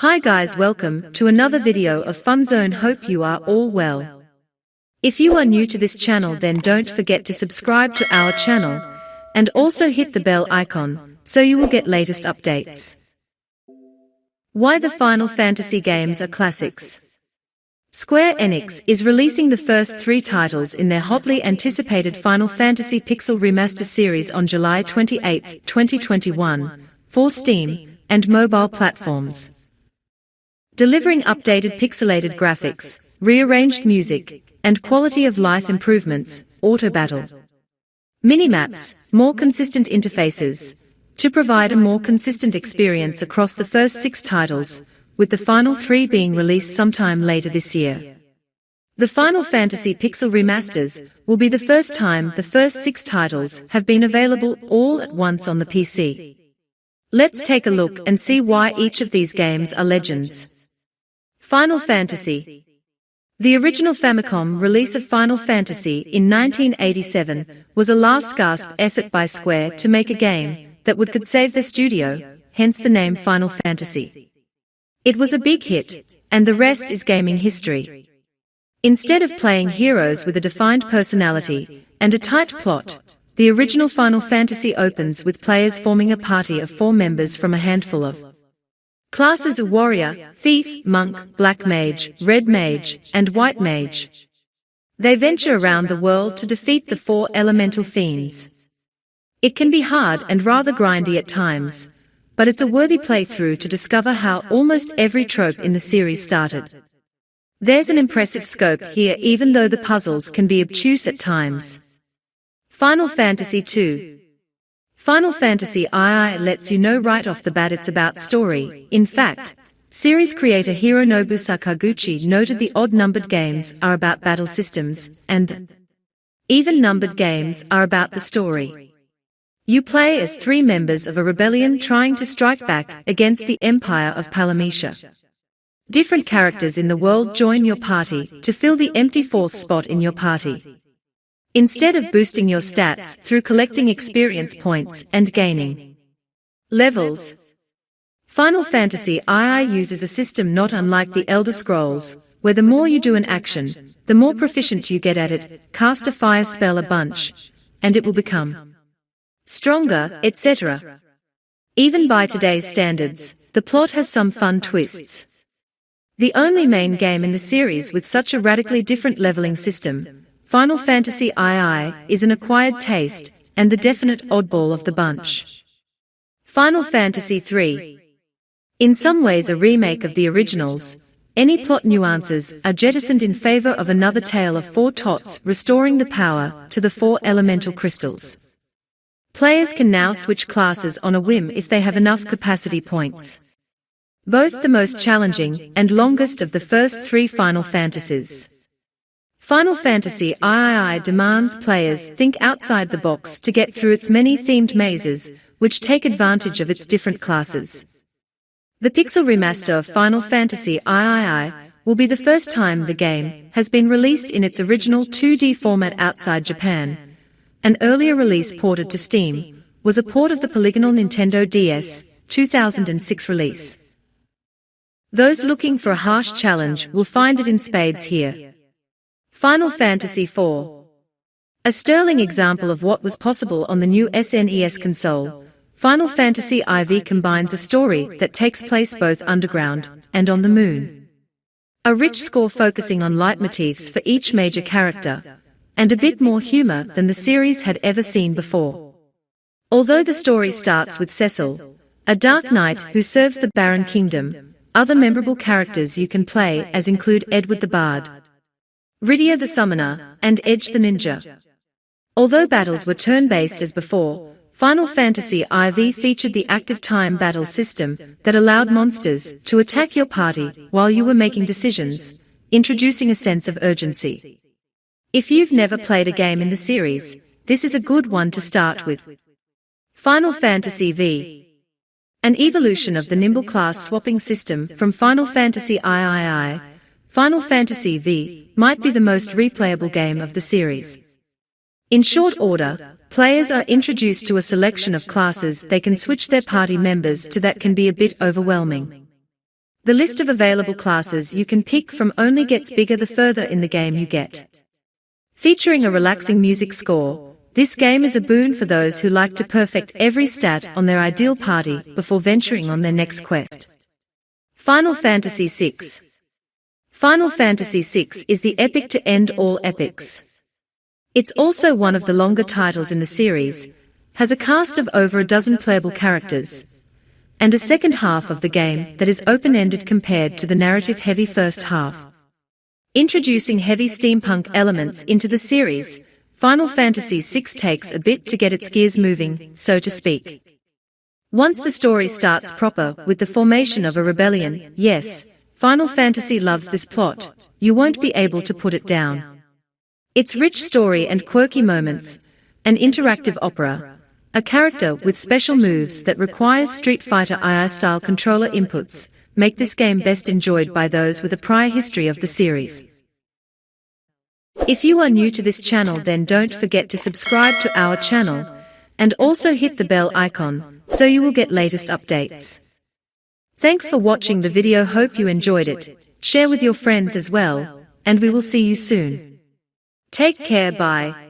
Hi guys, welcome to another video of FunZone. Hope you are all well. If you are new to this channel, then don't forget to subscribe to our channel and also hit the bell icon so you will get latest updates. Why the Final Fantasy games are classics. Square Enix is releasing the first 3 titles in their hotly anticipated Final Fantasy Pixel Remaster series on July 28, 2021, for Steam and mobile platforms. Delivering updated pixelated graphics, rearranged music, and quality of life improvements, auto battle minimaps, more consistent interfaces, to provide a more consistent experience across the first 6 titles, with the final 3 being released sometime later this year. The Final Fantasy Pixel Remasters will be the first time the first 6 titles have been available all at once on the PC. Let's take a look and see why each of these games are legends. Final Fantasy. The original Famicom release of Final Fantasy in 1987 was a last-gasp effort by Square to make a game that could save their studio, hence the name Final Fantasy. It was a big hit, and the rest is gaming history. Instead of playing heroes with a defined personality and a tight plot, the original Final Fantasy opens with players forming a party of 4 members from a handful of classes: a warrior, thief, monk, black mage, red mage, and white mage. They venture around the world to defeat the 4 elemental fiends. It can be hard and rather grindy at times, but it's a worthy playthrough to discover how almost every trope in the series started. There's an impressive scope here, even though the puzzles can be obtuse at times. Final Fantasy II. Final Fantasy II lets you know right off the bat it's about story. In fact, series creator Hironobu Sakaguchi noted the odd-numbered games are about battle systems, and the even-numbered games are about the story. You play as 3 members of a rebellion trying to strike back against the Empire of Palamecia. Different characters in the world join your party to fill the empty 4th spot in your party. Instead of boosting your stats through collecting experience points and gaining levels, Final Fantasy II uses a system not unlike the Elder Scrolls, where the more you do an action, the more proficient you get at it. Cast a fire spell a bunch, and it will become stronger, etc. Even by today's standards, the plot has some fun twists. The only main game in the series with such a radically different leveling system, Final Fantasy II, is an acquired taste and the definite oddball of the bunch. Final Fantasy III. In some ways a remake of the originals, any plot nuances are jettisoned in favor of another tale of 4 tots restoring the power to the 4 elemental crystals. Players can now switch classes on a whim if they have enough capacity points. Both the most challenging and longest of the first 3 Final Fantasies. Final Fantasy III demands players think outside the box to get through its many themed mazes, which take advantage of its different classes. The Pixel Remaster of Final Fantasy III will be the first time the game has been released in its original 2D format outside Japan. An earlier release ported to Steam was a port of the polygonal Nintendo DS 2006 release. Those looking for a harsh challenge will find it in spades here. Final Fantasy IV. A sterling example of what was possible on the new SNES console, Final Fantasy IV combines a story that takes place both underground and on the moon. A rich score focusing on leitmotifs for each major character, and a bit more humor than the series had ever seen before. Although the story starts with Cecil, a dark knight who serves the Barren Kingdom, other memorable characters you can play as include Edward the Bard, Rydia the Summoner, and Edge the Ninja. Although battles were turn-based as before, Final Fantasy IV featured the active time battle system that allowed monsters to attack your party while you were making decisions, introducing a sense of urgency. If you've never played a game in the series, this is a good one to start with. Final Fantasy V. An evolution of the nimble class swapping system from Final Fantasy III, Final Fantasy V might be the most replayable game of the series. In short order, players are introduced to a selection of classes they can switch their party members to that can be a bit overwhelming. The list of available classes you can pick from only gets bigger the further in the game you get. Featuring a relaxing music score, this game is a boon for those who like to perfect every stat on their ideal party before venturing on their next quest. Final Fantasy VI. Final Fantasy VI is the epic to end all epics. It's also one of the longer titles in the series, has a cast of over a dozen playable characters, and a second half of the game that is open-ended compared to the narrative-heavy first half. Introducing heavy steampunk elements into the series, Final Fantasy VI takes a bit to get its gears moving, so to speak. Once the story starts proper with the formation of a rebellion, yes, Final Fantasy loves this plot, you won't be able to put it down. Its rich story and quirky moments, an interactive opera, a character with special moves that requires Street Fighter II-style controller inputs, make this game best enjoyed by those with a prior history of the series. If you are new to this channel, then don't forget to subscribe to our channel, and also hit the bell icon, so you will get latest updates. Thanks for watching the video, hope you enjoyed it, share with your friends as well, and we will see you soon. Take care, bye.